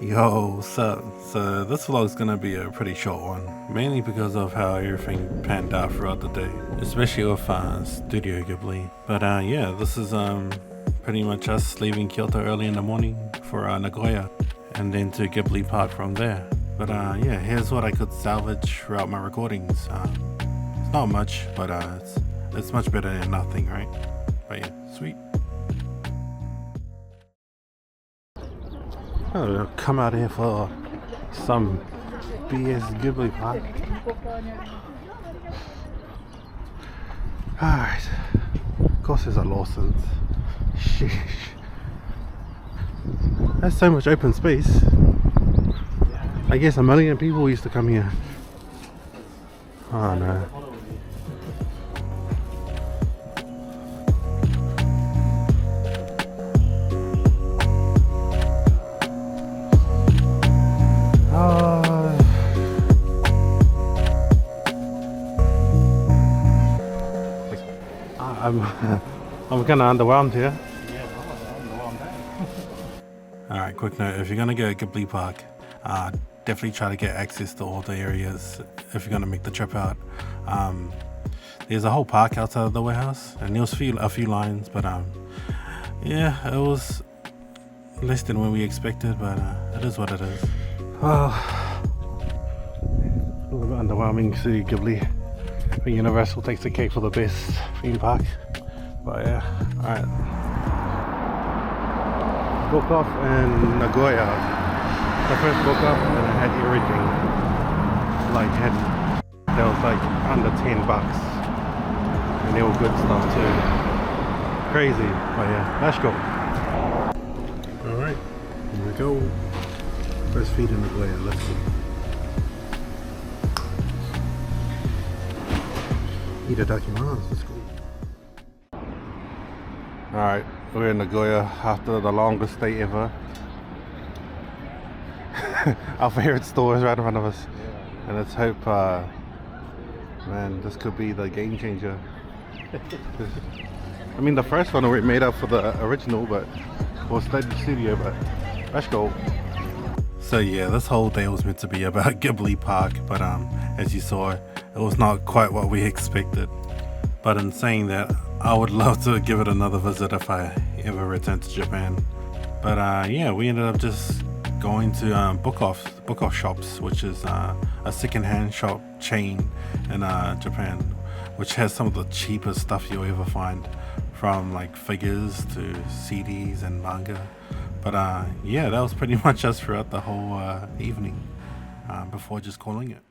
Yo, so this vlog's gonna be a pretty short one, mainly because of how everything panned out throughout the day, especially with Studio Ghibli. But yeah, this is pretty much us leaving Kyoto early in the morning for Nagoya, and then to Ghibli Park from there. But yeah, here's what I could salvage throughout my recordings. It's not much, but it's much better than nothing, right? But yeah, sweet. Oh, come out here for some BS Ghibli Park. Alright. Of course there's a Lawson's. Sheesh. There's so much open space. I guess 1 million people used to come here. Oh no. I'm kind of underwhelmed here. Alright, quick note, if you're going to go to Ghibli Park, definitely try to get access to all the areas if you're going to make the trip out. There's a whole park outside of the warehouse, and there was a few lines, but yeah, it was less than what we expected, but it is what it is. Well, a little bit underwhelming to see Ghibli. I think Universal takes the cake for the best theme park. But yeah, alright. Book off in Nagoya. The first book off and I had everything. There was like under $10. And they were good stuff too. Crazy. But yeah, let's go. Alright, here we go. First feed in Nagoya, let's go. Itadakimasu, let's go. Alright, we're in Nagoya after the longest stay ever. Our favorite store is right in front of us. And let's hope, man, this could be the game changer. I mean, the first one we made up for the original, but we'll stay in the studio, but let's go. So yeah, this whole day was meant to be about Ghibli Park, but as you saw, it was not quite what we expected. But in saying that, I would love to give it another visit if I ever return to Japan. But yeah, we ended up just going to book off shops, which is a second-hand shop chain in Japan, which has some of the cheapest stuff you'll ever find, from like figures to CDs and manga. But yeah, that was pretty much us throughout the whole evening before just calling it.